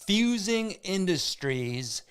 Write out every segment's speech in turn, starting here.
fusing industries.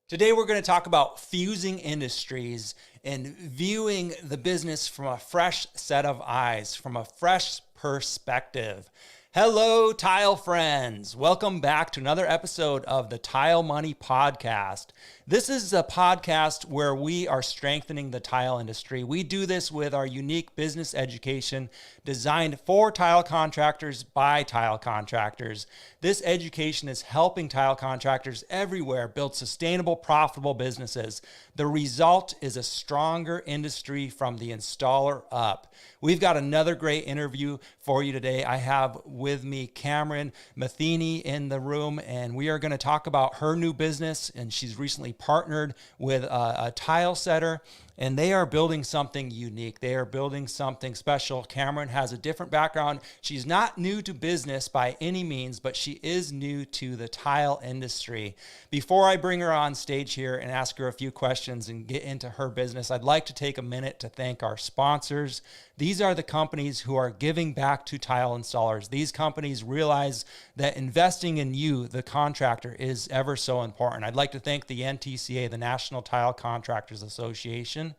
Today, we're going to talk about fusing industries and viewing the business from a fresh set of eyes, from a fresh perspective. Hello, tile friends. Welcome back to another episode of the Tile Money Podcast. This is a podcast where we are strengthening the tile industry. We do this with our unique business education designed for tile contractors by tile contractors. This education is helping tile contractors everywhere build sustainable, profitable businesses. The result is a stronger industry from the installer up. We've got another great interview for you today. I have with me Cameron Metheney in the room, and we are going to talk about her new business. And she's recently partnered with a tile setter, and they are building something unique. They are building something special. Cameron has a different background. She's not new to business by any means, but she is new to the tile industry. Before I bring her on stage here and ask her a few questions and get into her business, I'd like to take a minute to thank our sponsors. These are the companies who are giving back to tile installers. These companies realize that investing in you, the contractor, is ever so important. I'd like to thank the NTCA, the National Tile Contractors Association.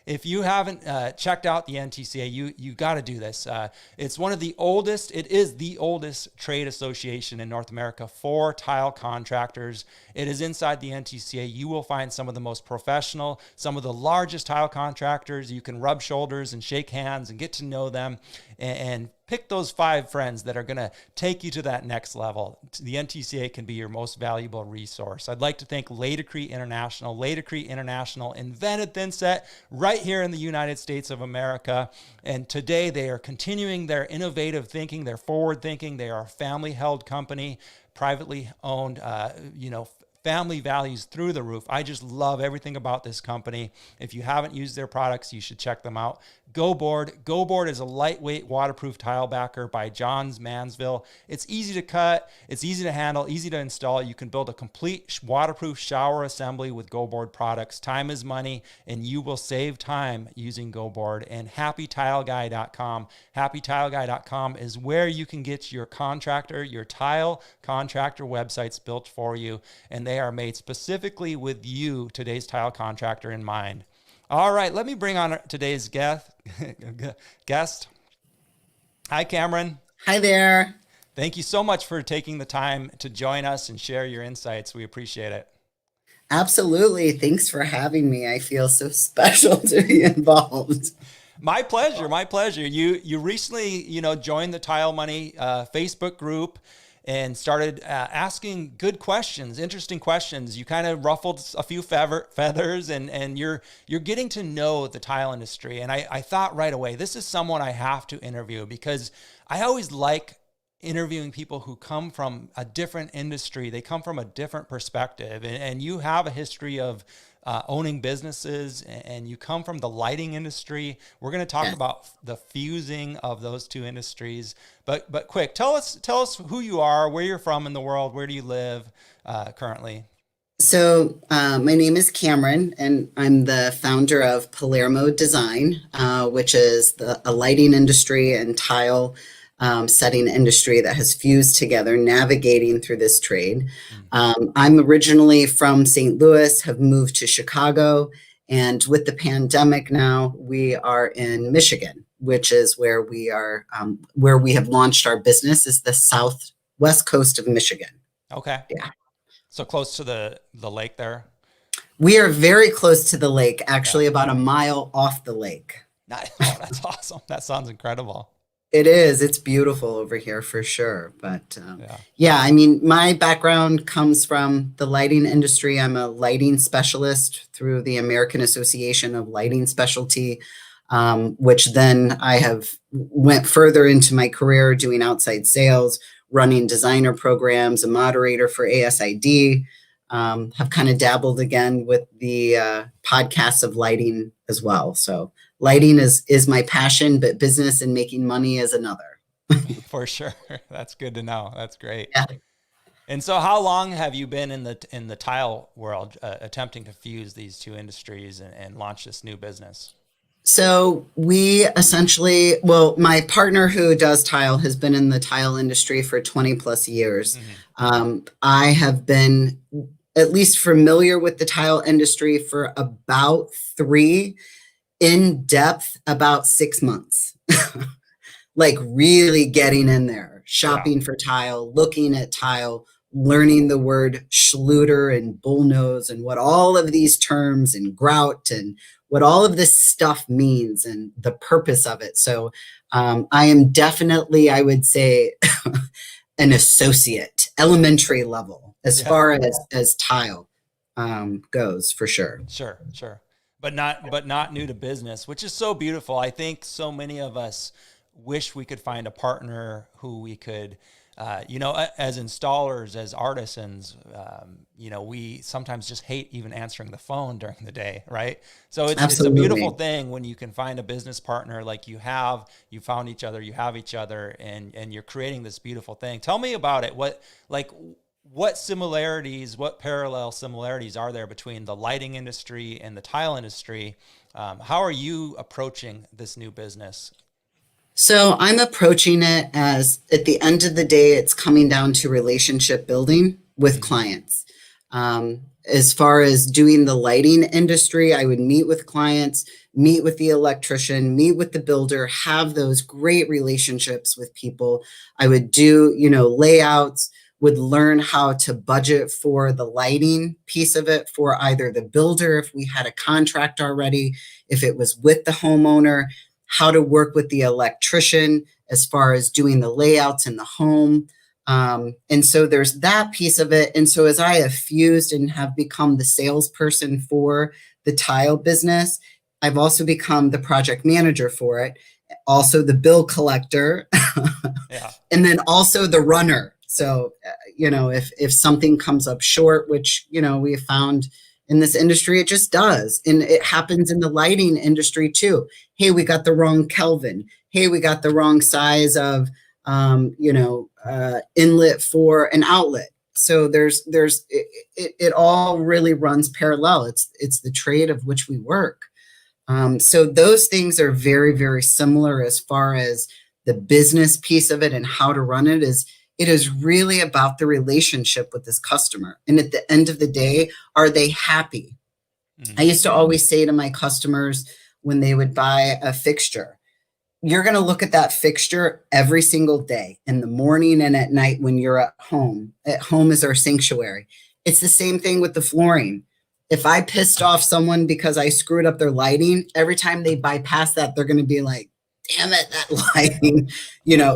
If you haven't checked out the NTCA, you got to do this. It's one of the oldest, it is the oldest trade association in North America for tile contractors. It is inside the NTCA. You will find some of the most professional, some of the largest tile contractors. You can rub shoulders and shake hands and get to know them and pick those 5 friends that are going to take you to that next level. The NTCA can be your most valuable resource. I'd like to thank Laticrete International. Laticrete International invented thinset right here in the United States of America. And today they are continuing their innovative thinking, their forward thinking. They are a family-held company, privately owned, family values through the roof. I just love everything about this company. If you haven't used their products, you should check them out. GoBoard. GoBoard is a lightweight waterproof tile backer by Johns Mansville. It's easy to cut, it's easy to handle, easy to install. You can build a complete waterproof shower assembly with GoBoard products. Time is money, and you will save time using GoBoard. And HappyTileGuy.com. HappyTileGuy.com is where you can get your contractor, your tile contractor websites built for you, and they are made specifically with you, today's tile contractor, in mind. All right, let me bring on today's guest. Hi, Cameron. Hi there. Thank you so much for taking the time to join us and share your insights. We appreciate it. Absolutely. Thanks for having me. I feel so special to be involved. My pleasure. My pleasure. You recently, joined the Tile Money Facebook group and started asking good questions, interesting questions. You kind of ruffled a few feathers, and you're getting to know the tile industry. And I thought right away, this is someone I have to interview, because I always like interviewing people who come from a different industry. They come from a different perspective, and you have a history of owning businesses, and you come from the lighting industry. We're going to talk about the fusing of those two industries. But quick, tell us who you are, where you're from in the world, where do you live currently? So my name is Cameron, and I'm the founder of Palermo Design, which is a lighting industry and tile setting industry that has fused together, navigating through this trade. I'm originally from St. Louis, have moved to Chicago, and with the pandemic now, we are in Michigan, which is where we are, where we have launched our business, is the southwest coast of Michigan. Okay. Yeah. So close to the lake there? We are very close to the lake, actually about a mile off the lake. Nice. Oh, that's awesome. That sounds incredible. It is. It's beautiful over here for sure. But I mean, my background comes from the lighting industry. I'm a lighting specialist through the American Association of Lighting Specialty, which then I have went further into my career doing outside sales, running designer programs, a moderator for ASID, have kind of dabbled again with the podcasts of lighting as well. So lighting is my passion, but business and making money is another. For sure. That's good to know. That's great. Yeah. And so how long have you been in the tile world attempting to fuse these two industries and launch this new business? So we essentially, well, my partner who does tile has been in the tile industry for 20 plus years. Mm-hmm. I have been at least familiar with the tile industry for about three, in depth about 6 months. Like really getting in there, Yeah. shopping for tile, looking at tile, learning the word schluter and bullnose and what all of these terms and grout and what all of this stuff means and the purpose of it. So I am definitely, I would say, an associate, elementary level as Yeah. far as tile goes, for sure. Sure, sure. But not new to business, which is so beautiful. I think so many of us wish we could find a partner who we could, as installers, as artisans, we sometimes just hate even answering the phone during the day, right? So it's a beautiful Absolutely. thing when you can find a business partner like you found each other, you have each other, and you're creating this beautiful thing. Tell me about it. What similarities, what parallel similarities are there between the lighting industry and the tile industry? How are you approaching this new business? So I'm approaching it as at the end of the day, it's coming down to relationship building with Mm-hmm. clients. As far as doing the lighting industry, I would meet with clients, meet with the electrician, meet with the builder, have those great relationships with people. I would do, layouts, would learn how to budget for the lighting piece of it for either the builder, if we had a contract already, if it was with the homeowner, how to work with the electrician as far as doing the layouts in the home. And so there's that piece of it. And so as I have fused and have become the salesperson for the tile business, I've also become the project manager for it, also the bill collector, Yeah. and then also the runner. So, if something comes up short, which, we have found in this industry, it just does. And it happens in the lighting industry too. Hey, we got the wrong Kelvin. Hey, we got the wrong size of, inlet for an outlet. So it all really runs parallel. It's the trade of which we work. So those things are very, very similar as far as the business piece of it and how to run it is. It is really about the relationship with this customer. And at the end of the day, are they happy? I Mm-hmm. used to always say to my customers when they would buy a fixture, you're going to look at that fixture every single day in the morning and at night when you're at home. At home is our sanctuary. It's the same thing with the flooring. If I pissed off someone because I screwed up their lighting, every time they bypass that, they're going to be like, damn it, that lighting.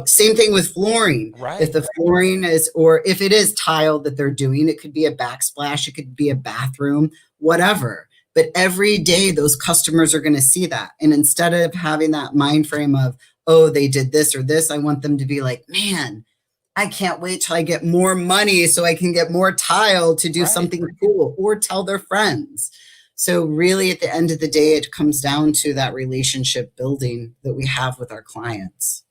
Same thing with flooring. If Right. the flooring is, or if it is tile that they're doing, it could be a backsplash, it could be a bathroom, whatever. But every day those customers are going to see that. And instead of having that mind frame of, oh, they did this or this, I want them to be like, man, I can't wait till I get more money so I can get more tile to do Right. something cool or tell their friends. So really at the end of the day, it comes down to that relationship building that we have with our clients.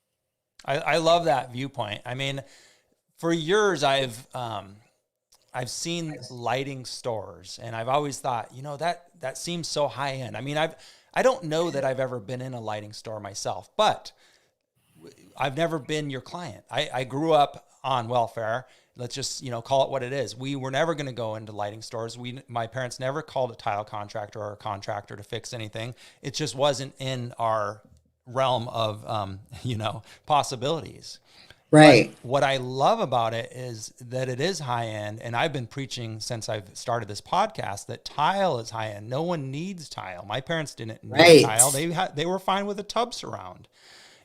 I love that viewpoint. I mean, for years I've seen lighting stores, and I've always thought, that seems so high end. I mean, I don't know that I've ever been in a lighting store myself, but I've never been your client. I grew up on welfare. Let's just, call it what it is. We were never going to go into lighting stores. My parents never called a tile contractor or a contractor to fix anything. It just wasn't in our realm of, possibilities. But Right. what I love about it is that it is high end. And I've been preaching since I've started this podcast that tile is high end. No one needs tile. My parents didn't need Right. tile. They were fine with a tub surround,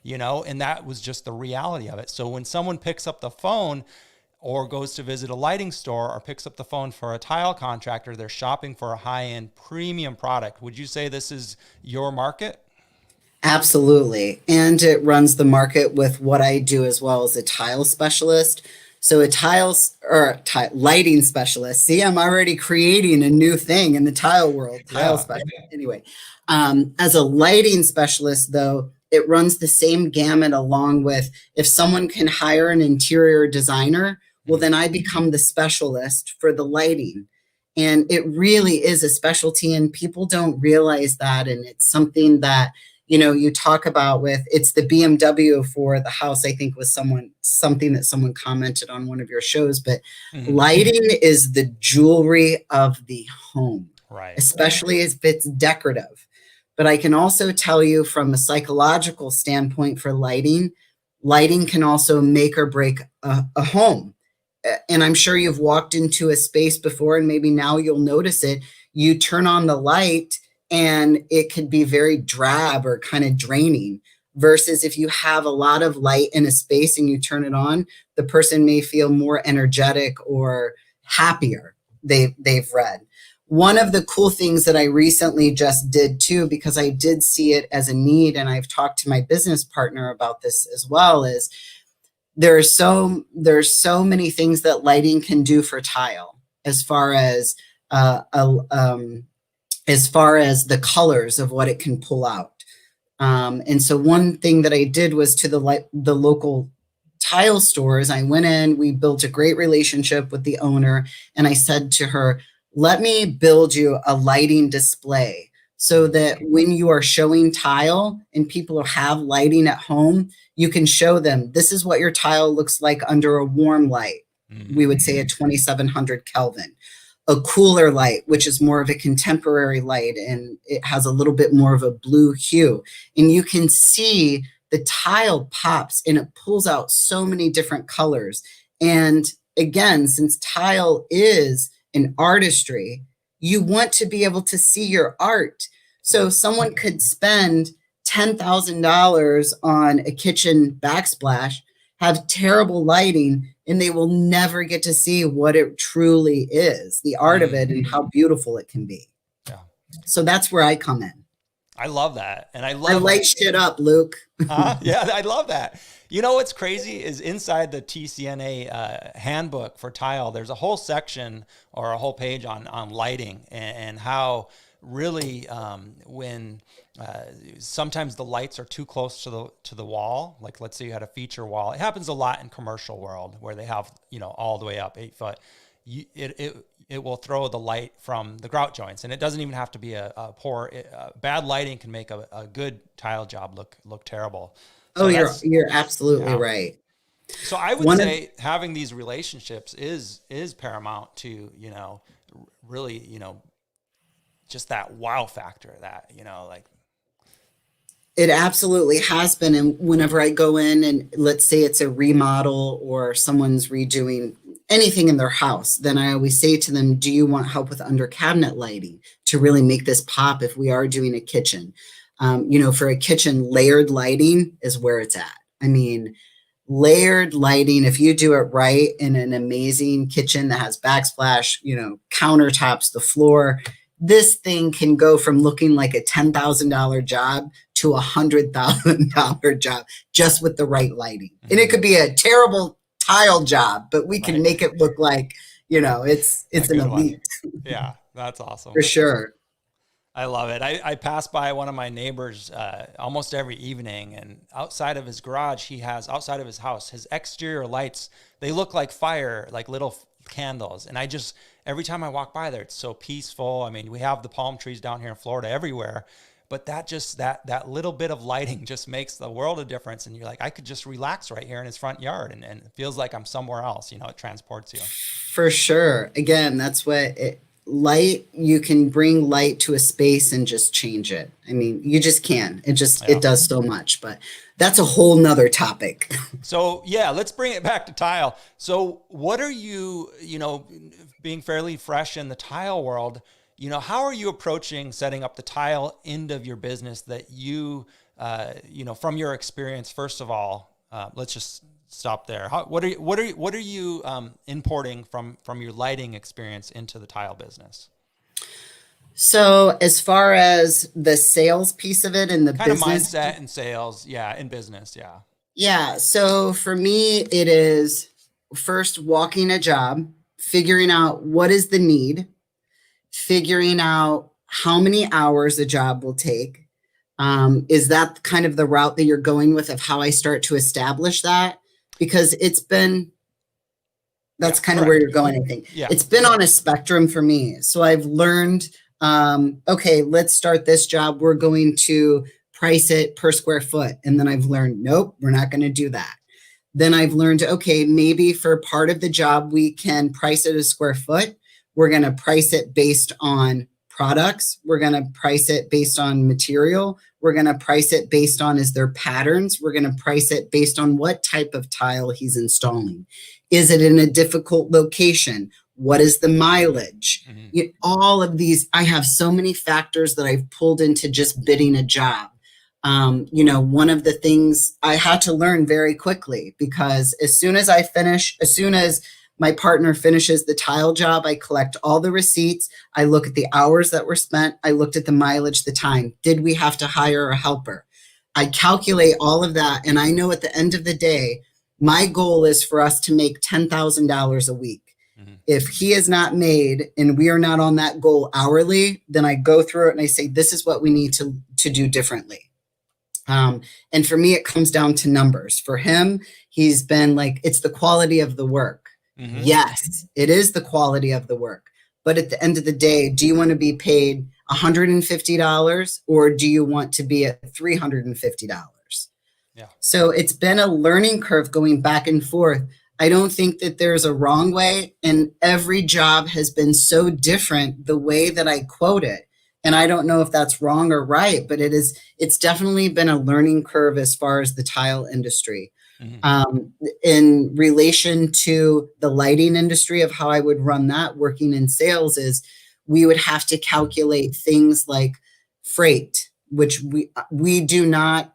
and that was just the reality of it. So when someone picks up the phone or goes to visit a lighting store or picks up the phone for a tile contractor, they're shopping for a high end premium product. Would you say this is your market? Absolutely. And it runs the market with what I do as well as a tile specialist. So a lighting specialist. See, I'm already creating a new thing in the tile world, tile Yeah. specialist. Anyway, as a lighting specialist, though, it runs the same gamut along with if someone can hire an interior designer, well, then I become the specialist for the lighting. And it really is a specialty, and people don't realize that. And it's something that you talk about it's the BMW for the house, I think was something that someone commented on one of your shows, but lighting is the jewelry of the home, right? Especially if it's decorative. But I can also tell you from a psychological standpoint for lighting can also make or break a home. And I'm sure you've walked into a space before, and maybe now you'll notice it. You turn on the light and it could be very drab or kind of draining, versus if you have a lot of light in a space and you turn it on, the person may feel more energetic or happier. They've read. One of the cool things that I recently just did too, because I did see it as a need, and I've talked to my business partner about this as well, is there's so many things that lighting can do for tile, as far as the colors of what it can pull out. And so one thing that I did was to the local tile stores, I went in, we built a great relationship with the owner, and I said to her, let me build you a lighting display so that when you are showing tile and people have lighting at home, you can show them, this is what your tile looks like under a warm light. We would say a 2700 Kelvin. A cooler light, which is more of a contemporary light, and it has a little bit more of a blue hue. And you can see the tile pops and it pulls out so many different colors. And again, since tile is an artistry, you want to be able to see your art. So someone could spend $10,000 on a kitchen backsplash, have terrible lighting, and they will never get to see what it truly is, the art of it and how beautiful it can be. Yeah. So that's where I come in. I love that. And I light shit up, Luke. Yeah, I love that. You know what's crazy is inside the TCNA handbook for tile, there's a whole section or a whole page on lighting and how really when sometimes the lights are too close to the wall. Like let's say you had a feature wall. It happens a lot in commercial world where they have, all the way up 8 foot. It will throw the light from the grout joints, and it doesn't even have to be a poor. Bad lighting can make a good tile job look terrible. So you're absolutely right. So I would say having these relationships is paramount to really just that wow factor that like. It absolutely has been. And whenever I go in and let's say it's a remodel or someone's redoing anything in their house, then I always say to them, do you want help with under cabinet lighting to really make this pop if we are doing a kitchen? For a kitchen, layered lighting is where it's at. I mean, layered lighting, if you do it right in an amazing kitchen that has backsplash, countertops, the floor, this thing can go from looking like a $10,000 job to $100,000 job just with the right lighting. Mm-hmm. And it could be a terrible tile job, but we can make it look like, it's an elite. Yeah, that's awesome. For sure. I love it. I pass by one of my neighbors almost every evening, and outside of his garage, outside of his house, his exterior lights, they look like fire, like little candles. And every time I walk by there, it's so peaceful. I mean, we have the palm trees down here in Florida everywhere, but that little bit of lighting just makes the world of difference. And you're like, I could just relax right here in his front yard, and it feels like I'm somewhere else. It transports you. For sure. Again, that's what light, you can bring light to a space and just change it. I mean, you just can. It does so much, but that's a whole nother topic. So yeah, let's bring it back to tile. So what are you, being fairly fresh in the tile world, how are you approaching setting up the tile end of your business that you, from your experience, first of all, let's just stop there. What are you importing from your lighting experience into the tile business? So as far as the sales piece of it and the kind business of mindset and sales, in business, yeah. So for me, it is first walking a job, figuring out what is the need, figuring out how many hours a job will take. Is that kind of the route that you're going with of how I start to establish that? Because that's kind of where you're going, I think. Yeah. It's been on a spectrum for me. So I've learned, okay, let's start this job. We're going to price it per square foot. And then I've learned, nope, we're not going to do that. Then I've learned, okay, maybe for part of the job, we can price it a square foot. We're going to price it based on products. We're going to price it based on material. We're going to price it based on, is there patterns? We're going to price it based on what type of tile he's installing. Is it in a difficult location? What is the mileage? Mm-hmm. All of these, I have so many factors that I've pulled into just bidding a job. One of the things I had to learn very quickly, because as soon as my partner finishes the tile job, I collect all the receipts. I look at the hours that were spent. I looked at the mileage, the time. Did we have to hire a helper? I calculate all of that. And I know at the end of the day, my goal is for us to make $10,000 a week. Mm-hmm. If he is not made and we are not on that goal hourly, then I go through it and I say, this is what we need to do differently. And for me, it comes down to numbers. For him, he's been like, it's the quality of the work. Mm-hmm. Yes, it is the quality of the work. But at the end of the day, do you want to be paid $150 or do you want to be at $350? Yeah. So it's been a learning curve going back and forth. I don't think that there's a wrong way. And every job has been so different the way that I quote it. And I don't know if that's wrong or right, but it's definitely been a learning curve as far as the tile industry. Mm-hmm. In relation to the lighting industry, of how I would run that working in sales, is we would have to calculate things like freight, which we do not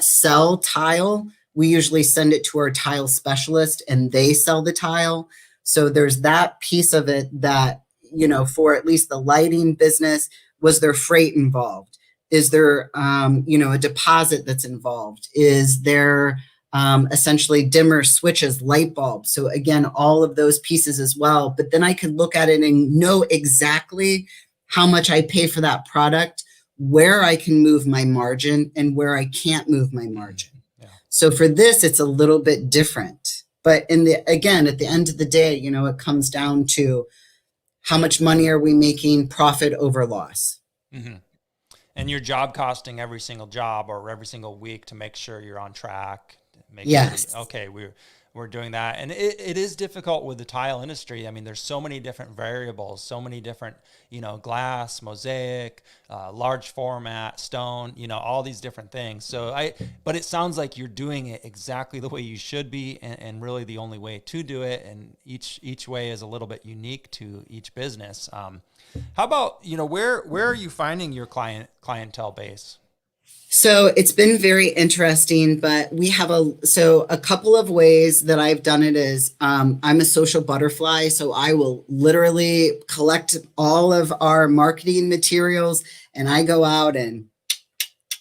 sell tile. We usually send it to our tile specialist and they sell the tile. So there's that piece of it that, for at least the lighting business, was there freight involved? Is there, a deposit that's involved? Is there essentially dimmer switches, light bulbs? So again, all of those pieces as well. But then I could look at it and know exactly how much I pay for that product, where I can move my margin and where I can't move my margin. Yeah. So for this, it's a little bit different. But at the end of the day, it comes down to how much money are we making, profit over loss. Mm-hmm. And you're job costing every single job or every single week to make sure you're on track. Yes. Sure, okay, we're doing that. And it is difficult with the tile industry. I mean, there's so many different variables, so many different, glass, mosaic, large format, stone, all these different things. But it sounds like you're doing it exactly the way you should be, and really the only way to do it. And each way is a little bit unique to each business. How about, where are you finding your clientele base? So it's been very interesting, but we have a couple of ways that I've done it is, I'm a social butterfly. So I will literally collect all of our marketing materials and I go out and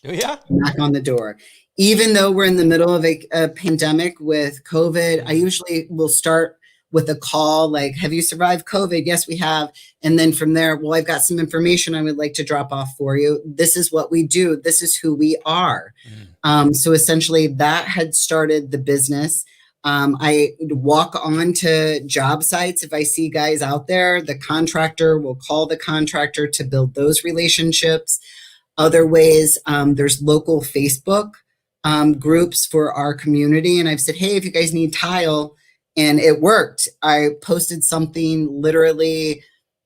knock on the door. Even though we're in the middle of a pandemic with COVID, I usually will start with a call like, have you survived COVID? Yes, we have. And then from there, well, I've got some information I would like to drop off for you. This is what we do. This is who we are. So essentially that had started the business. I walk on to job sites. If I see guys out there, the contractor will call the contractor to build those relationships. Other ways, there's local Facebook groups for our community. And I've said, hey, if you guys need tile, and it worked. I posted something literally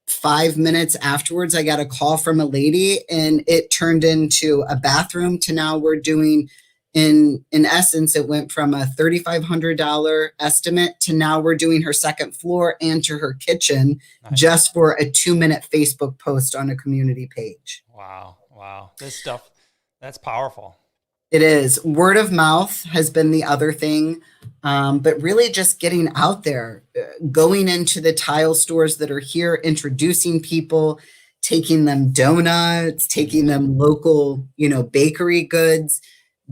5 minutes afterwards. I got a call from a lady and it turned into a bathroom to now we're doing, in essence, it went from a $3,500 estimate to now we're doing her second floor and to her kitchen. Nice. Just for a 2-minute Facebook post on a community page. Wow. This stuff, that's powerful. It is. Word of mouth has been the other thing. But really just getting out there, going into the tile stores that are here, introducing people, taking them donuts, taking them local, bakery goods,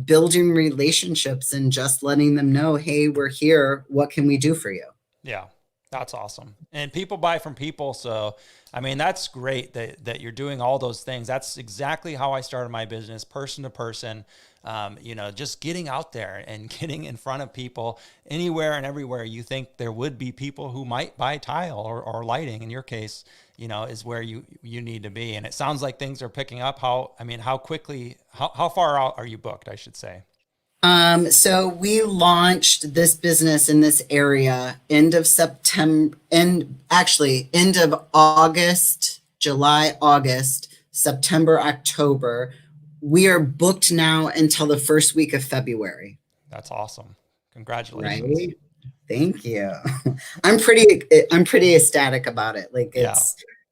building relationships and just letting them know, hey, we're here. What can we do for you? Yeah. That's awesome. And people buy from people. So I mean, that's great that you're doing all those things. That's exactly how I started my business, person to person. Just getting out there and getting in front of people anywhere and everywhere you think there would be people who might buy tile or lighting. In your case, is where you need to be. And it sounds like things are picking up. How quickly, how far out are you booked, I should say? So we launched this business in this area end of September, end of August, July, August, September, October. We are booked now until the first week of February. That's awesome. Congratulations. Right? Thank you. I'm pretty ecstatic about it.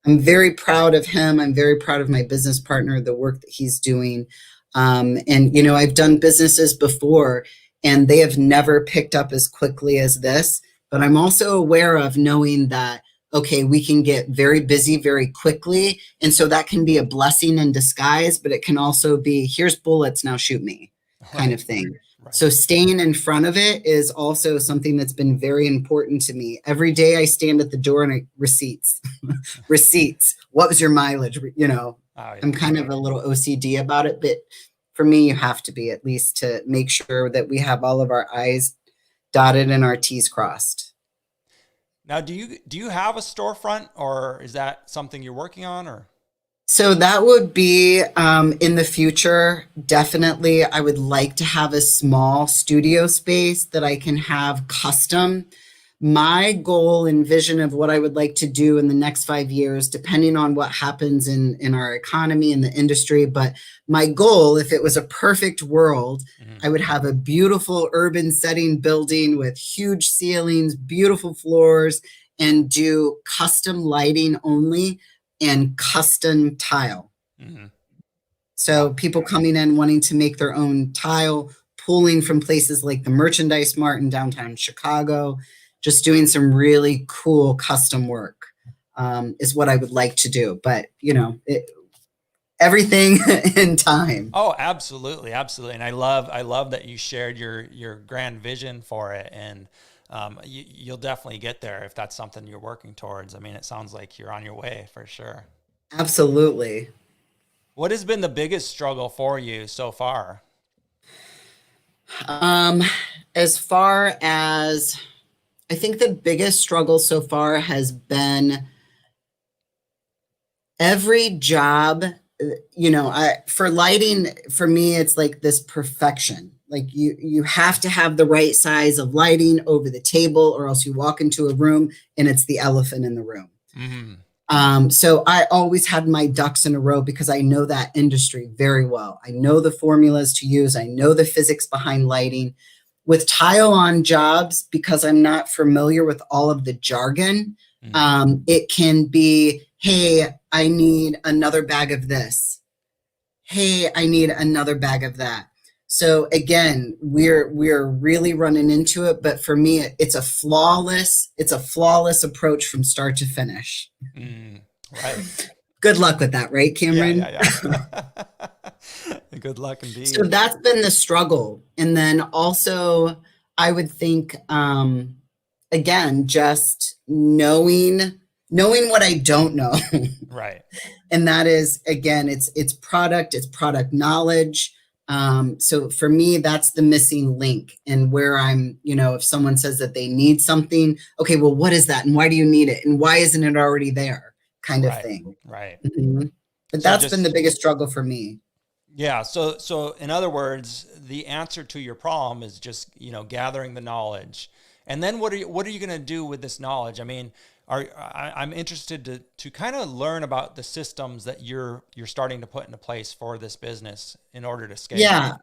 I'm very proud of him. I'm very proud of my business partner, the work that he's doing. I've done businesses before and they have never picked up as quickly as this, but I'm also aware of knowing that, okay, we can get very busy very quickly. And so that can be a blessing in disguise, but it can also be, here's bullets, now shoot me kind of thing. Right. So staying in front of it is also something that's been very important to me. Every day I stand at the door and receipts, what was your mileage? I'm kind of a little OCD about it, but for me, you have to be, at least to make sure that we have all of our I's dotted and our T's crossed. Now, do you have a storefront, or is that something you're working on, or? So that would be in the future. Definitely, I would like to have a small studio space that I can have custom. My goal and vision of what I would like to do in the next 5 years, depending on what happens in our economy and the industry, but my goal, if it was a perfect world, I would have a beautiful urban setting building with huge ceilings, beautiful floors, and do custom lighting only and custom tile. So people coming in wanting to make their own tile, pulling from places like the Merchandise Mart in downtown Chicago, just doing some really cool custom work is what I would like to do. But, everything in time. Oh, absolutely. Absolutely. And I love that you shared your grand vision for it. And you'll definitely get there if that's something you're working towards. I mean, it sounds like you're on your way for sure. Absolutely. What has been the biggest struggle for you so far? As far as, I think the biggest struggle so far has been every job, for lighting, for me, it's like this perfection. Like you have to have the right size of lighting over the table, or else you walk into a room and it's the elephant in the room. So I always had my ducks in a row because I know that industry very well. I know the formulas to use. I know the physics behind lighting. With tile on jobs, because I'm not familiar with all of the jargon, it can be, hey, I need another bag of this. Hey, I need another bag of that. So again, we're really running into it, but for me, it's a flawless approach from start to finish. Right. Good luck with that, right, Cameron? Yeah. Good luck indeed. So that's been the struggle. And then also, I would think, again, just knowing what I don't know. Right. And that is, again, it's product knowledge. So for me, that's the missing link. And where I'm, if someone says that they need something, okay, well, what is that? And why do you need it? And why isn't it already there? Kind of thing. Right. But that's been the biggest struggle for me. Yeah. So in other words, the answer to your problem is just, gathering the knowledge. And then what are you going to do with this knowledge? I mean, I'm interested to kind of learn about the systems that you're starting to put into place for this business in order to scale. Yeah.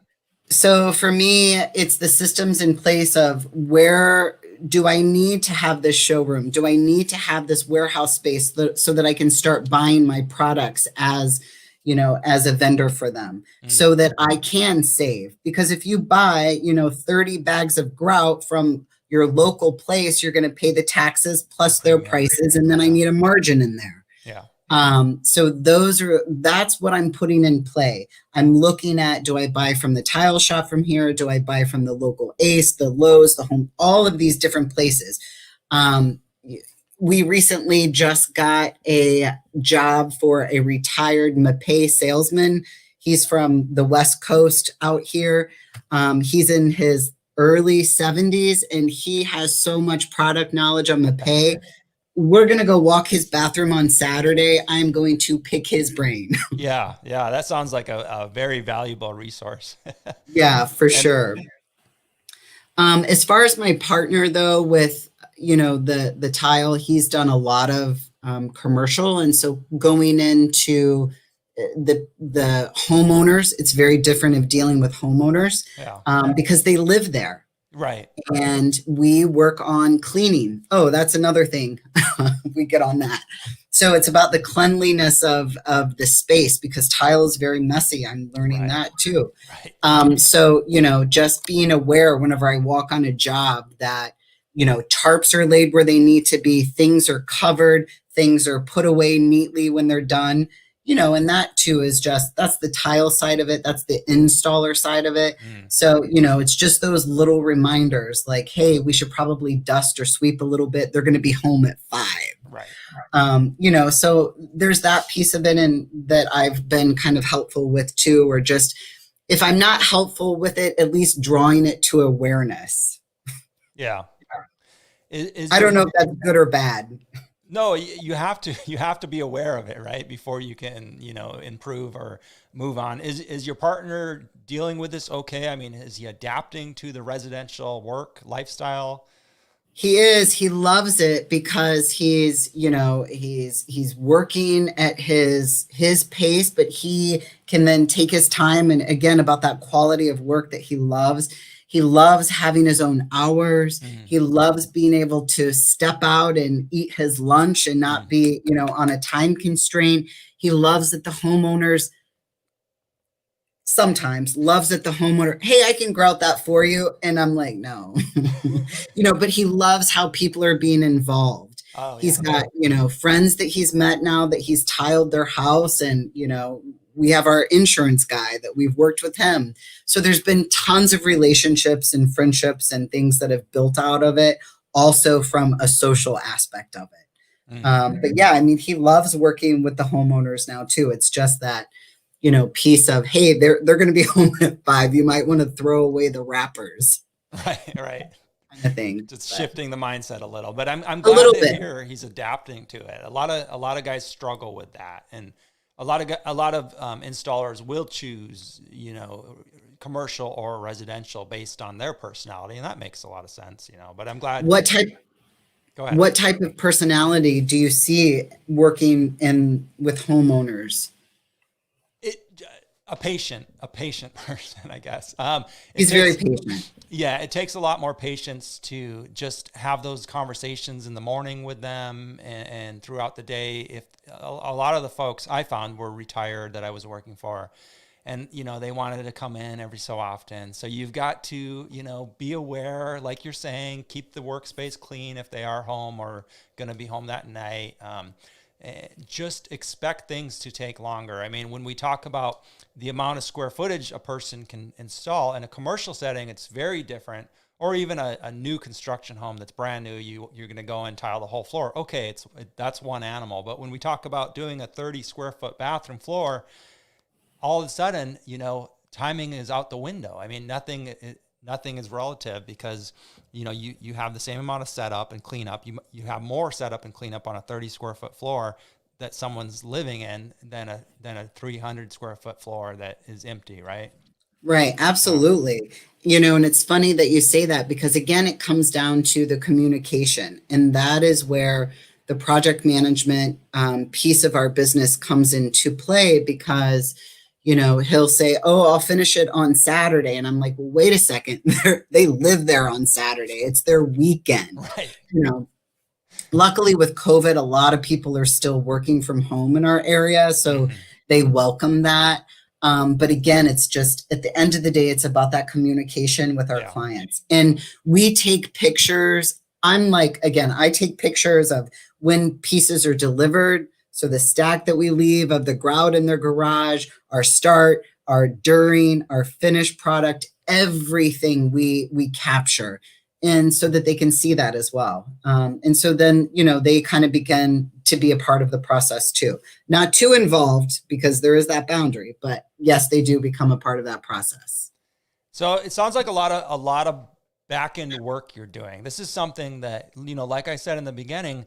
So for me, it's the systems in place of, where do I need to have this showroom? Do I need to have this warehouse space so that I can start buying my products as a vendor for them, so that I can save? Because if you buy, 30 bags of grout from your local place, you're going to pay the taxes plus their prices. And then I need a margin in there. Yeah. So that's what I'm putting in play. I'm looking at, do I buy from the tile shop from here? Do I buy from the local Ace, the Lowe's, the Home, all of these different places? we recently just got a job for a retired Mapei salesman. He's from the West Coast out here. He's in his early 70s and he has so much product knowledge on Mapei. We're going to go walk his bathroom on Saturday. I'm going to pick his brain. Yeah. Yeah. That sounds like a very valuable resource. Yeah, for sure. As far as my partner though, with, the tile, he's done a lot of commercial. And so going into the homeowners, it's very different of dealing with homeowners because they live there. Right. And we work on cleaning. Oh, that's another thing. We get on that. So it's about the cleanliness of the space because tile is very messy. I'm learning that too. Right. So, just being aware whenever I walk on a job that, tarps are laid where they need to be, things are covered, things are put away neatly when they're done. And that too is that's the tile side of it. That's the installer side of it. So, it's just those little reminders like, hey, we should probably dust or sweep a little bit. They're going to be home at 5. Right. So there's that piece of it and that I've been kind of helpful with too, or just if I'm not helpful with it, at least drawing it to awareness. Yeah. I don't know if that's good or bad. No, you have to be aware of it, right? Before you can, improve or move on. Is your partner dealing with this okay? I mean, is he adapting to the residential work lifestyle? He is. He loves it because he's working at his pace, but he can then take his time. And again, about that quality of work that he loves. He loves having his own hours. He loves being able to step out and eat his lunch and not be, on a time constraint. He loves that the homeowners sometimes loves that the homeowner, hey, I can grout that for you. And I'm like, no, but he loves how people are being involved. He's got, friends that he's met now that he's tiled their house and, we have our insurance guy that we've worked with him. So there's been tons of relationships and friendships and things that have built out of it, also from a social aspect of it. But yeah, I mean, he loves working with the homeowners now too. It's just that, piece of, hey, they're going to be home at 5. You might want to throw away the wrappers. Right. Kind of thing. Just shifting the mindset a little, but I'm glad to hear he's adapting to it. A lot of guys struggle with that, and a lot of installers will choose, commercial or residential based on their personality, and that makes a lot of sense, But I'm glad. What type of personality do you see working with homeowners? A patient person, I guess. He's very patient. Yeah, it takes a lot more patience to just have those conversations in the morning with them and throughout the day. If a lot of the folks I found were retired that I was working for, and they wanted to come in every so often. So you've got to be aware, like you're saying, keep the workspace clean if they are home or going to be home that night. Just expect things to take longer. I mean, when we talk about the amount of square footage a person can install in a commercial setting, it's very different. Or even a new construction home that's brand new, you're going to go and tile the whole floor. Okay, that's one animal. But when we talk about doing a 30 square foot bathroom floor, all of a sudden, timing is out the window. I mean, nothing is relative because you have the same amount of setup and cleanup. You have more setup and cleanup on a 30 square foot floor that someone's living in than a 300 square foot floor that is empty, right? Right, absolutely. And it's funny that you say that because again, it comes down to the communication, and that is where the project management piece of our business comes into play because he'll say, oh, I'll finish it on Saturday. And I'm like, well, wait a second. They live there on Saturday. It's their weekend. Right. Luckily with COVID, a lot of people are still working from home in our area. So they welcome that. But again, it's just at the end of the day, it's about that communication with our clients. And we take pictures. I take pictures of when pieces are delivered. So the stack that we leave of the grout in their garage, our start, our during, our finished product, everything we capture. and so that they can see that as well. And so then, they kind of begin to be a part of the process too. Not too involved because there is that boundary, but yes, they do become a part of that process. So it sounds like a lot of back end work you're doing. This is something that, like I said in the beginning,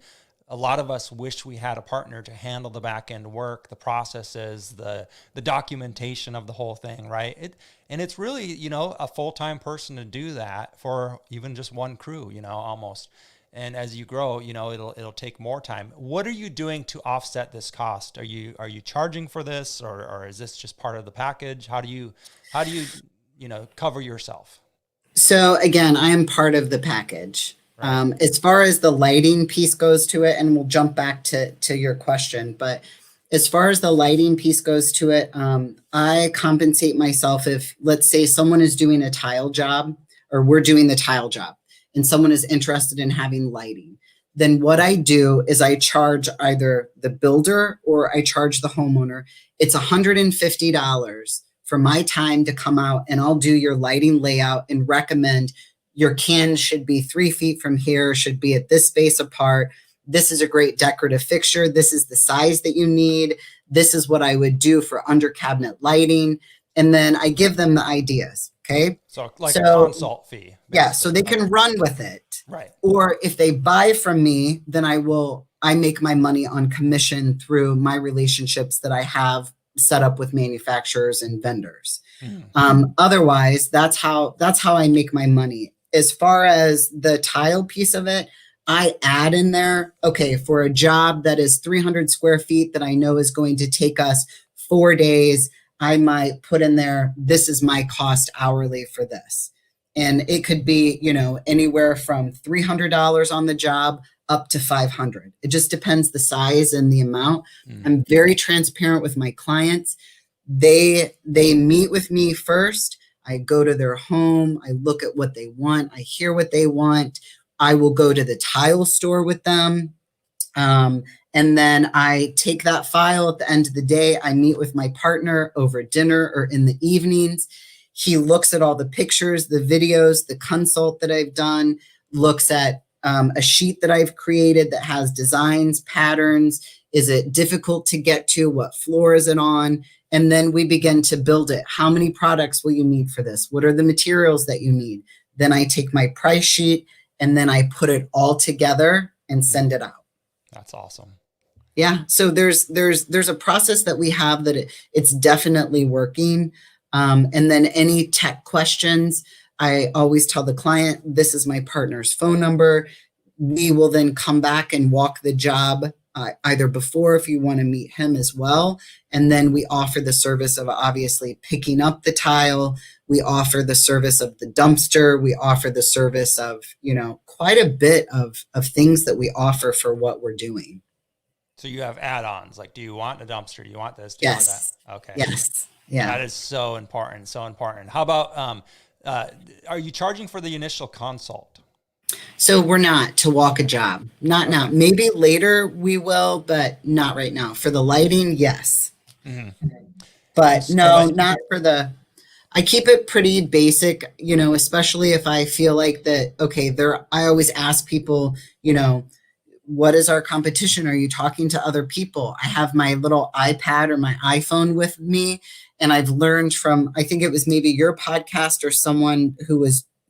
a lot of us wish we had a partner to handle the back end work, the processes, the documentation of the whole thing, right? And it's really, a full-time person to do that for even just one crew, almost. And as you grow, it'll take more time. What are you doing to offset this cost? Are you charging for this, or is this just part of the package? How do you cover yourself? So again, I am part of the package. Right. As far as the lighting piece goes to it, and we'll jump back to your question, but as far as the lighting piece goes to it, I compensate myself if, let's say, someone is doing a tile job, or we're doing the tile job, and someone is interested in having lighting. Then what I do is I charge either the builder or I charge the homeowner. It's $150 for my time to come out, and I'll do your lighting layout and recommend your cans should be 3 feet from here, should be at this space apart. This is a great decorative fixture. This is the size that you need. This is what I would do for under cabinet lighting. And then I give them the ideas. Okay. So a consult fee. Basically. Yeah. So they can run with it. Right. Or if they buy from me, then I make my money on commission through my relationships that I have set up with manufacturers and vendors. Otherwise, that's how I make my money. As far as the tile piece of it, I add in there, okay, for a job that is 300 square feet that I know is going to take us 4 days, I might put in there, this is my cost hourly for this. And it could be, anywhere from $300 on the job up to $500. It just depends the size and the amount. I'm very transparent with my clients. They meet with me first. I go to their home. I look at what they want. I hear what they want. I will go to the tile store with them. And then I take that file at the end of the day. I meet with my partner over dinner or in the evenings. He looks at all the pictures, the videos, the consult that I've done, looks at a sheet that I've created that has designs, patterns. Is it difficult to get to? What floor is it on? And then we begin to build it. How many products will you need for this? What are the materials that you need? Then I take my price sheet and then I put it all together and send it out. That's awesome. Yeah. So there's a process that we have that it's definitely working. And then any tech questions, I always tell the client, this is my partner's phone number. We will then come back and walk the job either before if you want to meet him as well. And then we offer the service of obviously picking up the tile. We offer the service of the dumpster. We offer the service of, quite a bit of things that we offer for what we're doing. So you have add-ons, like, do you want a dumpster? Do you want this? Do Yes. you want that? Okay. Yes. Yeah. That is so important. So important. How about, are you charging for the initial consult? So we're not to walk a job. Not now. Maybe later we will, but not right now. For the lighting, yes. But no, not for the, I keep it pretty basic, especially if I feel like that, okay, I always ask people, what is our competition? Are you talking to other people? I have my little iPad or my iPhone with me. And I've learned from, I think it was maybe your podcast or someone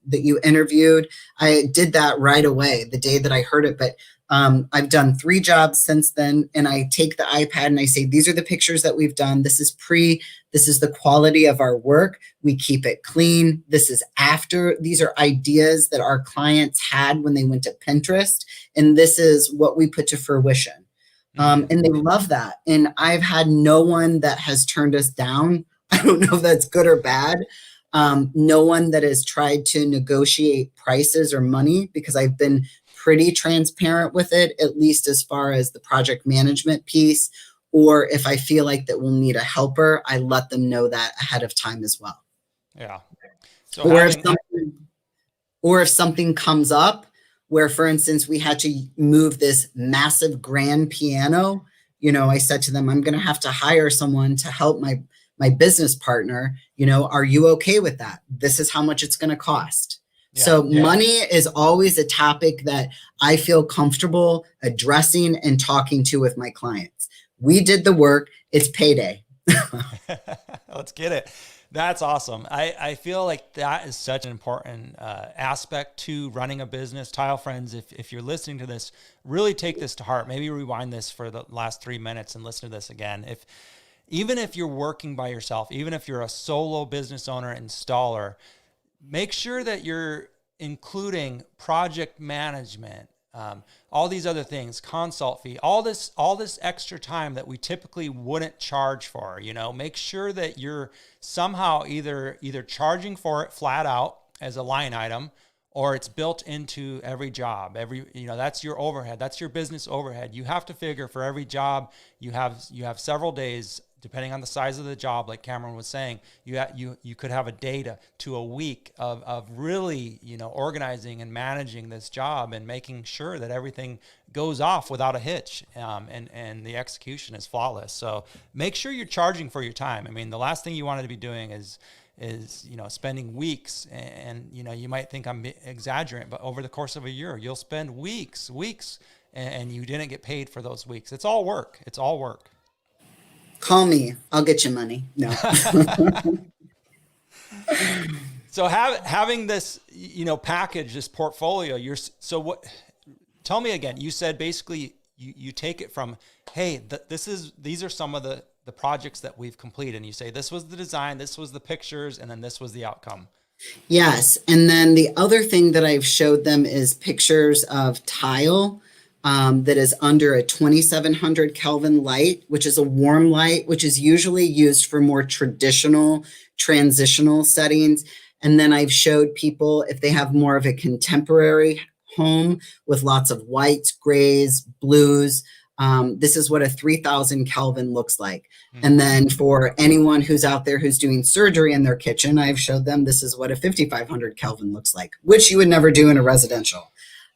that you interviewed. I did that right away the day that I heard it. But I've done 3 jobs since then. And I take the iPad and I say, these are the pictures that we've done. This is the quality of our work. We keep it clean. This is after. These are ideas that our clients had when they went to Pinterest. And this is what we put to fruition. And they love that. And I've had no one that has turned us down. I don't know if that's good or bad. No one that has tried to negotiate prices or money, because I've been pretty transparent with it, at least as far as the project management piece. Or if I feel like that we'll need a helper, I let them know that ahead of time as well. Yeah. So or if something comes up where, for instance, we had to move this massive grand piano, I said to them, I'm going to have to hire someone to help my business partner. Are you okay with that? This is how much it's going to cost. So money is always a topic that I feel comfortable addressing and talking to with my clients. We did the work. It's payday. Let's get it. That's awesome. I feel like that is such an important aspect to running a business. Tile friends, if you're listening to this, really take this to heart. Maybe rewind this for the last 3 minutes and listen to this again. Even if you're working by yourself, even if you're a solo business owner, installer, make sure that you're including project management, all these other things, consult fee, all this extra time that we typically wouldn't charge for. Make sure that you're somehow either charging for it flat out as a line item, or it's built into every job. That's your overhead. That's your business overhead. You have to figure for every job you have several days, depending on the size of the job, like Cameron was saying, you could have a day to a week of really, organizing and managing this job and making sure that everything goes off without a hitch, and the execution is flawless. So make sure you're charging for your time. I mean, the last thing you want to be doing is spending weeks, and you might think I'm exaggerating, but over the course of a year, you'll spend weeks, and you didn't get paid for those weeks. It's all work. Call me. I'll get you money. No. So having this, package, this portfolio, tell me again, you said basically you take it from, hey, these are some of the projects that we've completed. And you say, this was the design, this was the pictures, and then this was the outcome. Yes. And then the other thing that I've showed them is pictures of tile that is under a 2700 Kelvin light, which is a warm light, which is usually used for more traditional transitional settings. And then I've showed people if they have more of a contemporary home with lots of whites, grays, blues, this is what a 3000 Kelvin looks like. Mm-hmm. And then for anyone who's out there who's doing surgery in their kitchen, I've showed them this is what a 5500 Kelvin looks like, which you would never do in a residential.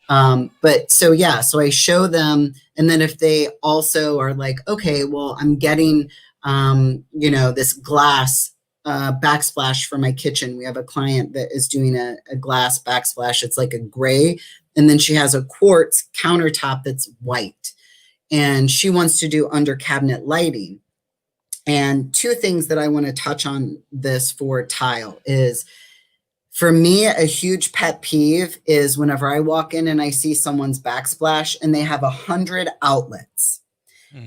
So I show them, and then if they also are like, okay, well, I'm getting, this glass backsplash for my kitchen. We have a client that is doing a glass backsplash. It's like a gray, and then she has a quartz countertop that's white, and she wants to do under cabinet lighting. And two things that I want to touch on this for tile is, for me, a huge pet peeve is whenever I walk in and I see someone's backsplash and they have 100 outlets,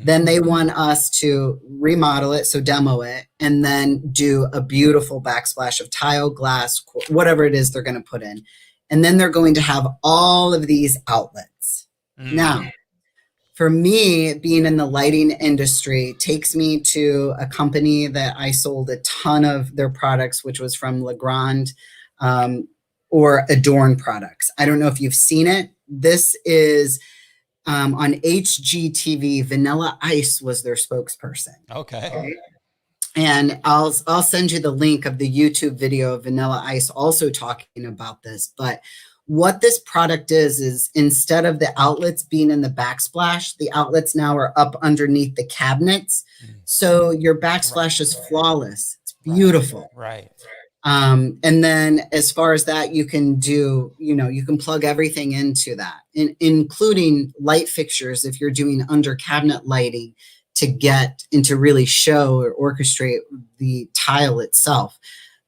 then they want us to remodel it, so demo it, and then do a beautiful backsplash of tile, glass, whatever it is they're going to put in. And then they're going to have all of these outlets. Now, for me, being in the lighting industry takes me to a company that I sold a ton of their products, which was from Legrand, or Adorn products. I don't know if you've seen it. This is on HGTV. Vanilla Ice was their spokesperson. Okay. And I'll send you the link of the YouTube video of Vanilla Ice also talking about this. But what this product is instead of the outlets being in the backsplash, the outlets now are up underneath the cabinets. So your backsplash is flawless. It's beautiful. Right. And then as far as that, you can do, you can plug everything into that, including light fixtures if you're doing under cabinet lighting to get and to really show or orchestrate the tile itself.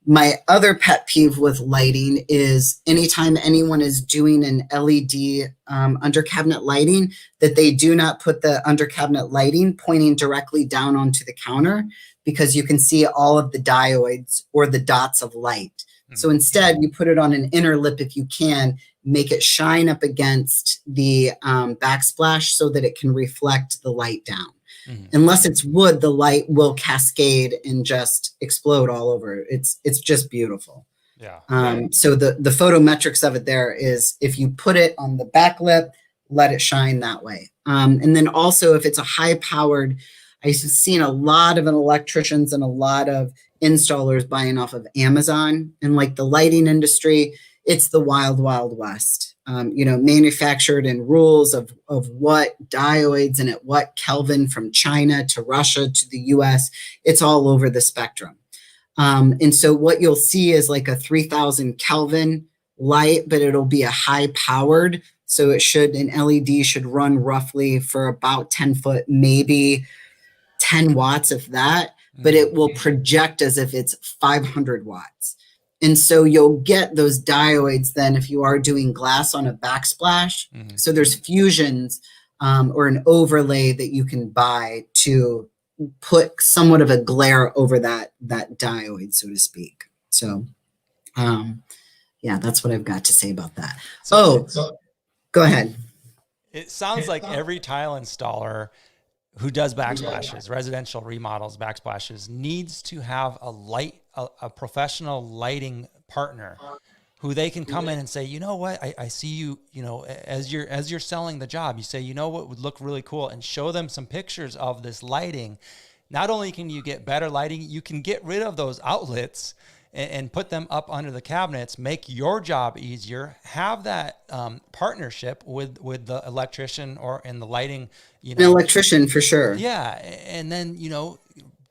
My other pet peeve with lighting is anytime anyone is doing an LED under cabinet lighting, that they do not put the under cabinet lighting pointing directly down onto the counter, because you can see all of the diodes or the dots of light. So instead, you put it on an inner lip if you can, make it shine up against the backsplash so that it can reflect the light down. Unless it's wood, the light will cascade and just explode all over. It's just beautiful. Yeah. So the photometrics of it there is if you put it on the back lip, let it shine that way. And then also if it's a high powered, I've seen a lot of electricians and a lot of installers buying off of Amazon, and like the lighting industry, it's the wild, wild west. Manufactured in rules of what diodes and at what Kelvin from China to Russia to the US, it's all over the spectrum. And so what you'll see is like a 3000 Kelvin light, but it'll be a high powered. So an LED should run roughly for about 10 foot, maybe 10 watts of that, but it will project as if it's 500 watts. And so you'll get those diodes then if you are doing glass on a backsplash. So there's fusions or an overlay that you can buy to put somewhat of a glare over that diode, so to speak. So yeah, that's what I've got to say about that. So go ahead. It sounds like every tile installer who does backsplashes, residential remodels, backsplashes, needs to have a professional lighting partner who they can come in and say, you know what, I see you, you know, as you're selling the job, you say, you know what would look really cool, and show them some pictures of this lighting. Not only can you get better lighting, you can get rid of those outlets and put them up under the cabinets, make your job easier, have that partnership with the electrician or in the lighting, you know. An electrician for sure. Yeah. And then, you know,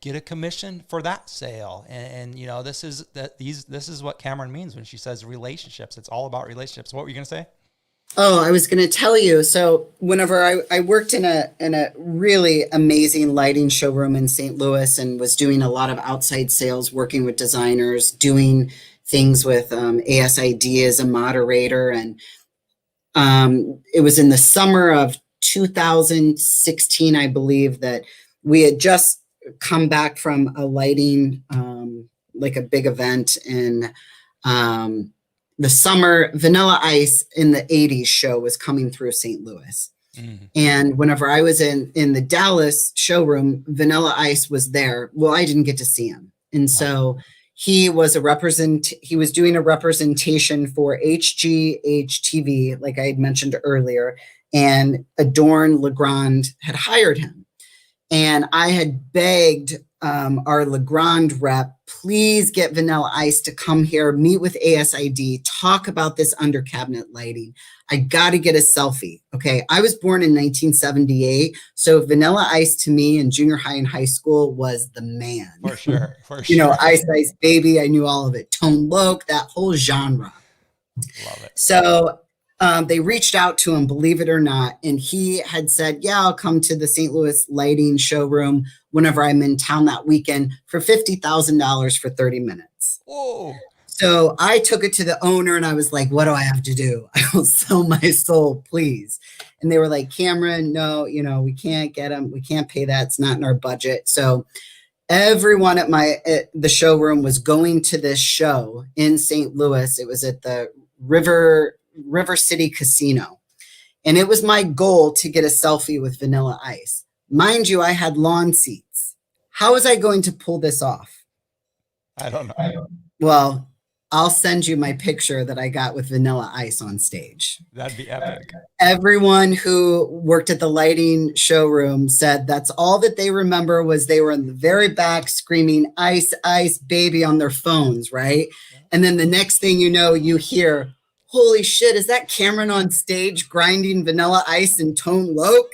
get a commission for that sale. And you know, this is what Cameron means when she says relationships. It's all about relationships. What were you going to say? Oh, I was going to tell you. So whenever I worked in a really amazing lighting showroom in St. Louis and was doing a lot of outside sales, working with designers, doing things with ASID as a moderator. And it was in the summer of 2016, I believe, that we had just come back from a lighting, like a big event in the summer. Vanilla Ice in the 80s show was coming through St. Louis. And whenever I was in the Dallas showroom, Vanilla Ice was there. Well, I didn't get to see him. And so he was doing a representation for HGH-TV, like I had mentioned earlier, and Adorn Legrand had hired him. And I had begged our Legrand rep, please get Vanilla Ice to come here, meet with ASID, talk about this under cabinet lighting. I got to get a selfie. Okay. I was born in 1978. So Vanilla Ice to me in junior high and high school was the man. For sure. You know, Ice Ice Baby. I knew all of it. Tone Loc, that whole genre. Love it. So they reached out to him, believe it or not, and he had said, yeah, I'll come to the St. Louis lighting showroom whenever I'm in town that weekend for $50,000 for 30 minutes. Whoa. So I took it to the owner and I was like, what do I have to do? I will sell my soul, please. And they were like, Cameron, no, you know, we can't get him. We can't pay that. It's not in our budget. So everyone at the showroom was going to this show in St. Louis. It was at the River City Casino. And it was my goal to get a selfie with Vanilla Ice. Mind you, I had lawn seats. How was I going to pull this off? I don't know. Well, I'll send you my picture that I got with Vanilla Ice on stage. That'd be epic. Everyone who worked at the lighting showroom said that's all that they remember was they were in the very back screaming Ice, Ice, Baby on their phones, right? And then the next thing you know, you hear, holy shit, is that Cameron on stage grinding Vanilla Ice and Tone Loc?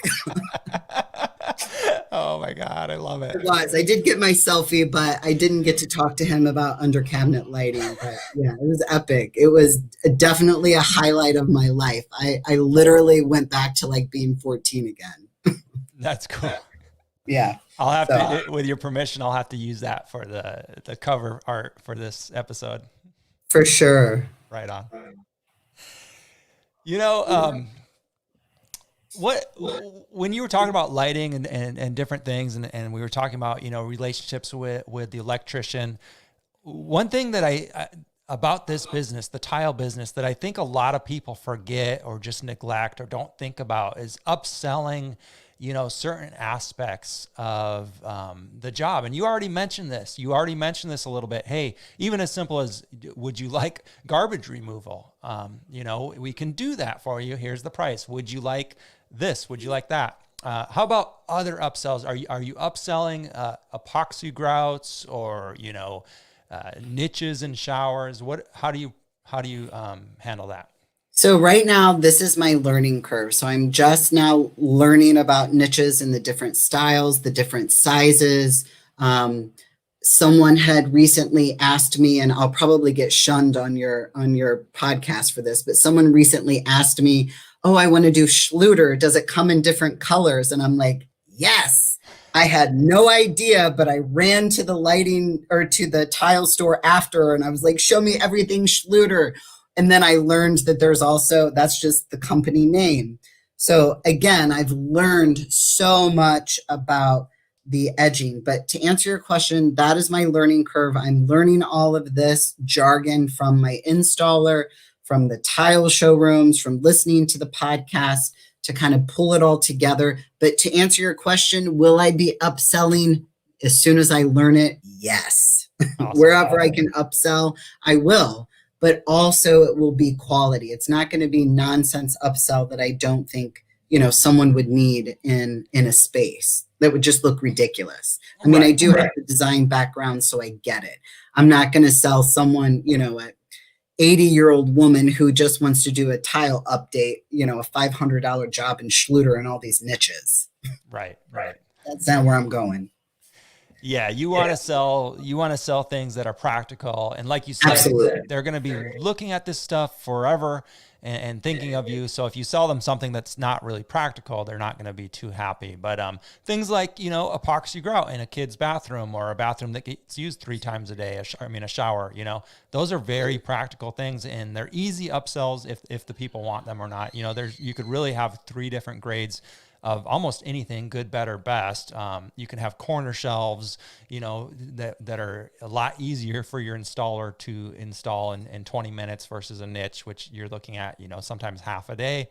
Oh my God, I love it. It was. I did get my selfie, but I didn't get to talk to him about under cabinet lighting. But yeah, it was epic. It was definitely a highlight of my life. I literally went back to like being 14 again. That's cool. Yeah. I'll have to, with your permission, I'll have to use that for the cover art for this episode. For sure. Right on. You know, when you were talking about lighting and different things, and we were talking about, you know, relationships with the electrician, one thing that about this business, the tile business, that I think a lot of people forget or just neglect or don't think about is upselling, you know, certain aspects of the job. And you already mentioned this. You already mentioned this a little bit. Hey, even as simple as, would you like garbage removal? You know, we can do that for you. Here's the price. Would you like this? Would you like that? How about other upsells? Are you upselling epoxy grouts or, you know, niches and showers? How do you handle that? So right now, this is my learning curve. So I'm just now learning about niches and the different styles, the different sizes. someone had recently asked me, and I'll probably get shunned on your podcast for this, but someone recently asked me, "Oh, I want to do Schluter. Does it come in different colors?" And I'm like, "Yes." I had no idea, but I ran to the lighting or to the tile store after, and I was like, "Show me everything Schluter." And then I learned that there's also, that's just the company name. So again, I've learned so much about the edging. But to answer your question, that is my learning curve. I'm learning all of this jargon from my installer, from the tile showrooms, from listening to the podcast to kind of pull it all together. But to answer your question, will I be upselling as soon as I learn it? Yes. Awesome. Wherever I can upsell, I will. But also it will be quality. It's not going to be nonsense upsell that I don't think, someone would need in a space that would just look ridiculous. I mean, I do have the design background, so I get it. I'm not going to sell someone, a 80-year-old woman who just wants to do a tile update, a $500 job in Schluter and all these niches. Right. That's not where I'm going. Yeah, you want to sell things that are practical, and like you said, absolutely, they're going to be looking at this stuff forever and thinking of you. So if you sell them something that's not really practical, they're not going to be too happy. But things like epoxy grout in a kid's bathroom or a bathroom that gets used 3 times a day, a shower. Those are very practical things, and they're easy upsells if the people want them or not. You could really have 3 different grades of almost anything, good, better, best. You can have corner shelves, that are a lot easier for your installer to install in 20 minutes versus a niche, which you're looking at, sometimes half a day.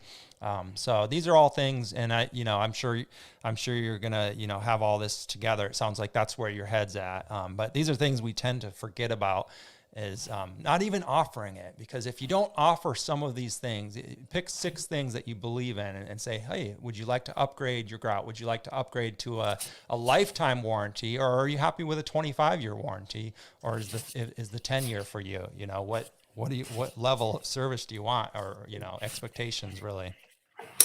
So these are all things, and I'm sure you're gonna, have all this together. It sounds like that's where your head's at. But these are things we tend to forget about, is not even offering it, because if you don't offer some of these things, pick 6 things that you believe in and say, hey, would you like to upgrade your grout? Would you like to upgrade to a lifetime warranty, or are you happy with a 25-year warranty, or is the 10-year for you? What level of service do you want, or expectations really?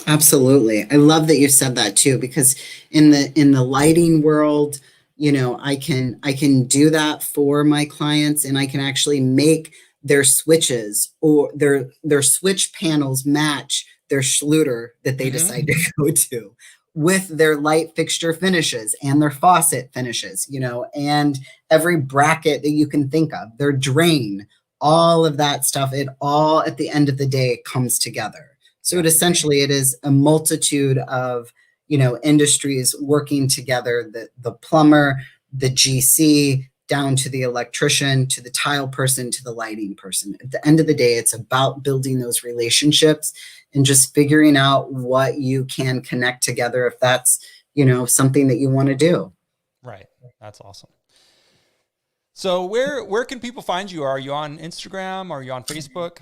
Absolutely. I love that you said that too, because in the lighting world, I can do that for my clients, and I can actually make their switches or their switch panels match their Schluter that they decide to go to, with their light fixture finishes and their faucet finishes, and every bracket that you can think of, their drain, all of that stuff. It all, at the end of the day, comes together. So it is a multitude of industries working together, the plumber, the GC, down to the electrician, to the tile person, to the lighting person. At the end of the day, it's about building those relationships and just figuring out what you can connect together, if that's, something that you want to do. Right. That's awesome. So where can people find you? Are you on Instagram? Are you on Facebook?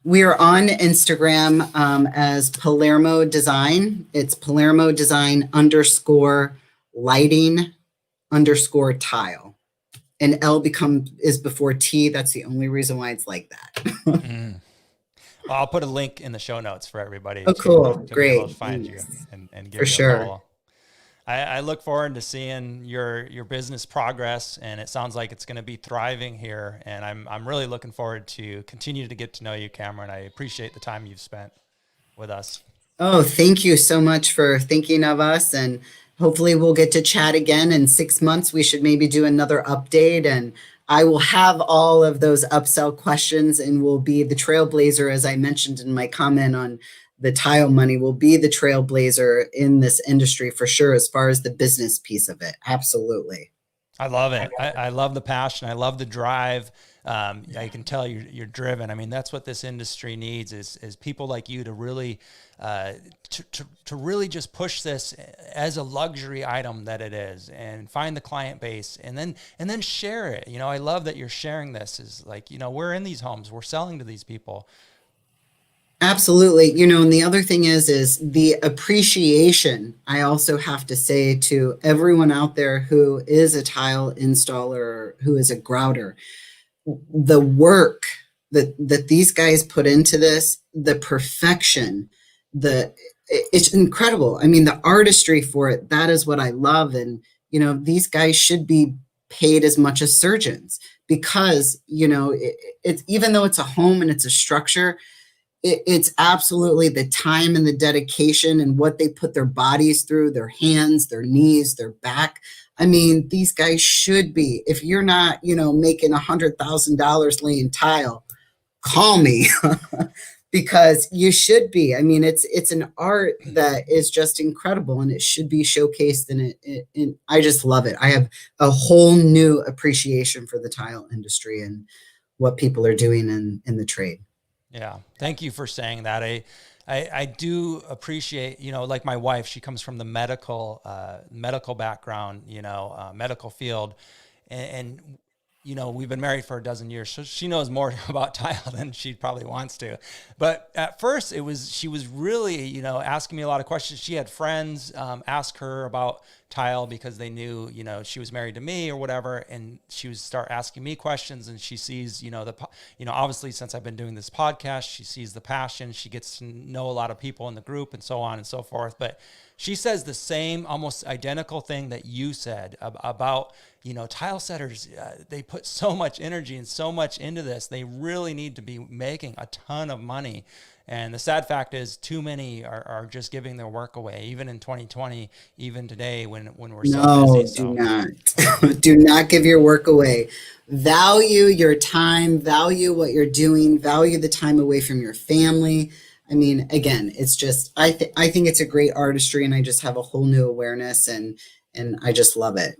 We are on Instagram as Palermo Design. It's Palermo Design _lighting_tile. And L is before T. That's the only reason why it's like that. Well, I'll put a link in the show notes for everybody. Oh, cool. To Great. be able to find you and give you a follow. I look forward to seeing your business progress, and it sounds like it's going to be thriving here. And I'm really looking forward to continue to get to know you, Cameron. I appreciate the time you've spent with us. Oh, thank you so much for thinking of us, and hopefully we'll get to chat again in 6 months. We should maybe do another update, and I will have all of those upsell questions, and will be the trailblazer, as I mentioned in my comment on the tile money, will be the trailblazer in this industry for sure, as far as the business piece of it. Absolutely. I love it. I love the passion. I love the drive. I can tell you're driven. I mean, that's what this industry needs is people like you to really, to really just push this as a luxury item that it is, and find the client base, and then share it. I love that you're sharing this. Is like, we're in these homes, we're selling to these people. Absolutely. And the other thing is the appreciation, I also have to say to everyone out there who is a tile installer, who is a grouter, the work that these guys put into this, the perfection, it's incredible. I mean, the artistry for it, that is what I love. And, these guys should be paid as much as surgeons because, it's even though it's a home and it's a structure, it's absolutely the time and the dedication and what they put their bodies through, their hands, their knees, their back. I mean, these guys should be, if you're not, making $100,000 laying tile, call me because you should be. I mean, it's an art that is just incredible and it should be showcased and I just love it. I have a whole new appreciation for the tile industry and what people are doing in the trade. Yeah. Thank you for saying that. I do appreciate, like my wife, she comes from the medical background, medical field. And, we've been married for a dozen years, so she knows more about tile than she probably wants to. But at first she was really, asking me a lot of questions. She had friends ask her about tile because they knew, she was married to me or whatever. And she would start asking me questions, and she sees, obviously since I've been doing this podcast, she sees the passion, she gets to know a lot of people in the group and so on and so forth. But she says the same, almost identical thing that you said about, tile setters. They put so much energy and so much into this. They really need to be making a ton of money. And the sad fact is too many are just giving their work away, even in 2020, even today when we're so busy. No, do not. Do not give your work away. Value your time, value what you're doing, value the time away from your family. I mean, again, it's just, I think it's a great artistry and I just have a whole new awareness and I just love it.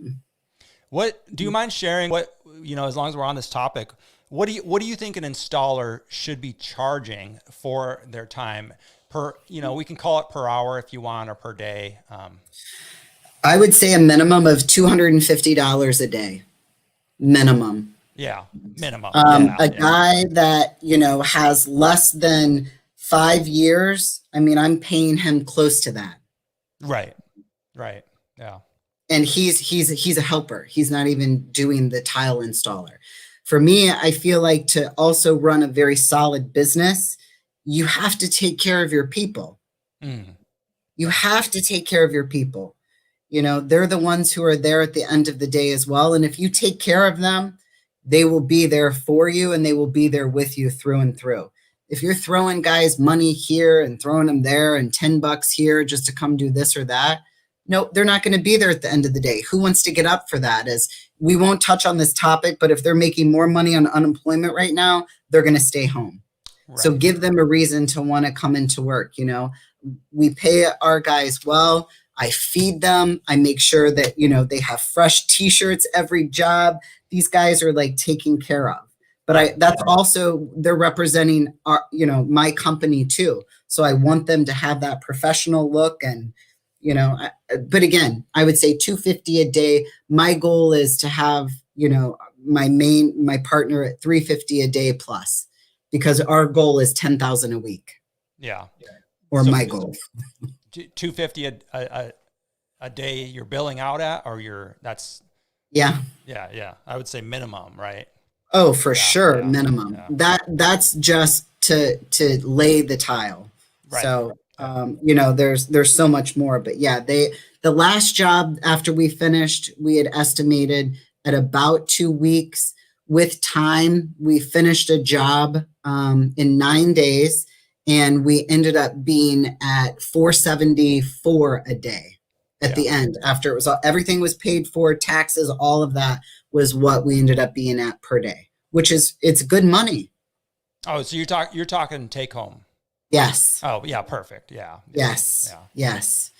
What do you mind sharing what, as long as we're on this topic, what do you think an installer should be charging for their time per, we can call it per hour if you want, or per day? I would say a minimum of $250 a day, minimum. Yeah. Minimum. A guy that, has less than 5 years, I mean, I'm paying him close to that. Right. Yeah. And he's a helper. He's not even doing the tile installer. For me, I feel like to also run a very solid business, you have to take care of your people. You have to take care of your people. They're the ones who are there at the end of the day as well. And if you take care of them, they will be there for you and they will be there with you through and through. If you're throwing guys money here and throwing them there and $10 here just to come do this or that, no, they're not going to be there at the end of the day. Who wants to get up for that? As we won't touch on this topic, but if they're making more money on unemployment right now, they're going to stay home. Right. So give them a reason to want to come into work. We pay our guys well. I feed them. I make sure that, they have fresh t-shirts every job. These guys are like taken care of. But that's also, they're representing our, my company too. So I want them to have that professional look and, but again, I would say $250 a day. My goal is to have, my partner at $350 a day plus, because our goal is 10,000 a week. Yeah. Or so my goal. $250 a day you're billing out at, or that's. Yeah. Yeah. I would say minimum, right? Oh, for sure. Minimum. Yeah. That's just to lay the tile. Right. So, there's so much more, but yeah, the last job after we finished, we had estimated at about 2 weeks. With time, we finished a job in 9 days, and we ended up being at $474 a day at the end. After it was everything was paid for, taxes, all of that was what we ended up being at per day, which is, it's good money. Oh, so you're talking take home. Yes. Oh, yeah. Perfect. Yeah. Yes. Yeah. Yes.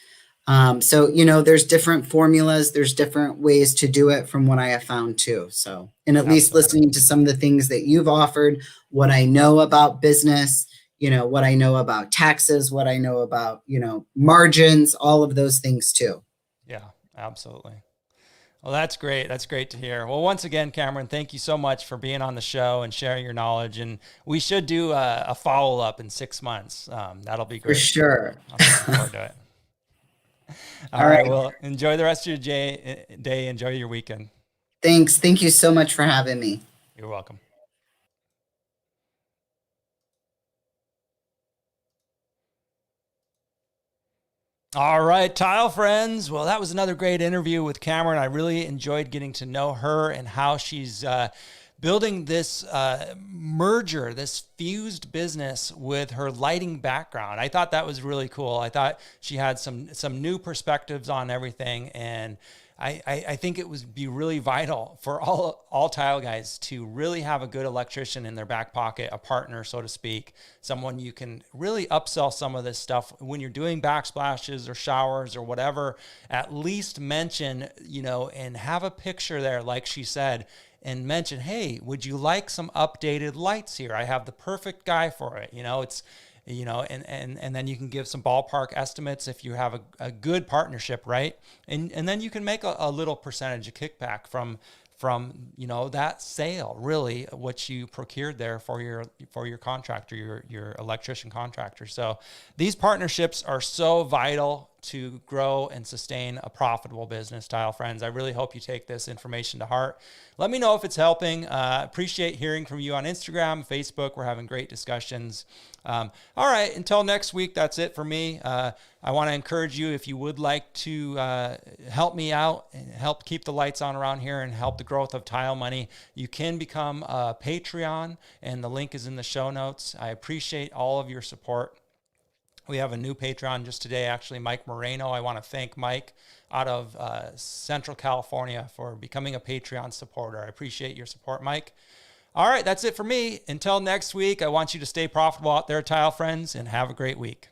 So, there's different formulas, there's different ways to do it from what I have found too. So, and at least listening to some of the things that you've offered, what I know about business, what I know about taxes, what I know about, margins, all of those things too. Yeah, absolutely. Well, that's great. That's great to hear. Well, once again, Cameron, thank you so much for being on the show and sharing your knowledge. And we should do a follow-up in 6 months. That'll be great. For sure. I'm looking forward to it. All right. Well, enjoy the rest of your day. Enjoy your weekend. Thanks. Thank you so much for having me. You're welcome. All right, tile friends. Well, that was another great interview with Cameron. I really enjoyed getting to know her and how she's building this merger, this fused business with her lighting background. I thought that was really cool. I thought she had some new perspectives on everything, and I think it would be really vital for all tile guys to really have a good electrician in their back pocket, a partner, so to speak, someone you can really upsell some of this stuff when you're doing backsplashes or showers or whatever. At least mention, and have a picture there, like she said, and mention, hey, would you like some updated lights here? I have the perfect guy for it. And then you can give some ballpark estimates if you have a good partnership, right? And then you can make a little percentage of kickback from that sale, really, what you procured there for your contractor, your electrician contractor. So these partnerships are so vital to grow and sustain a profitable business, tile friends. I really hope you take this information to heart. Let me know if it's helping. Appreciate hearing from you on Instagram, Facebook. We're having great discussions. All right, until next week, that's it for me. I want to encourage you, if you would like to help me out and help keep the lights on around here and help the growth of Tile Money, you can become a Patreon, and the link is in the show notes. I appreciate all of your support. We have a new Patreon just today, actually, Mike Moreno. I want to thank Mike out of Central California for becoming a Patreon supporter. I appreciate your support, Mike. All right, that's it for me. Until next week, I want you to stay profitable out there, tile friends, and have a great week.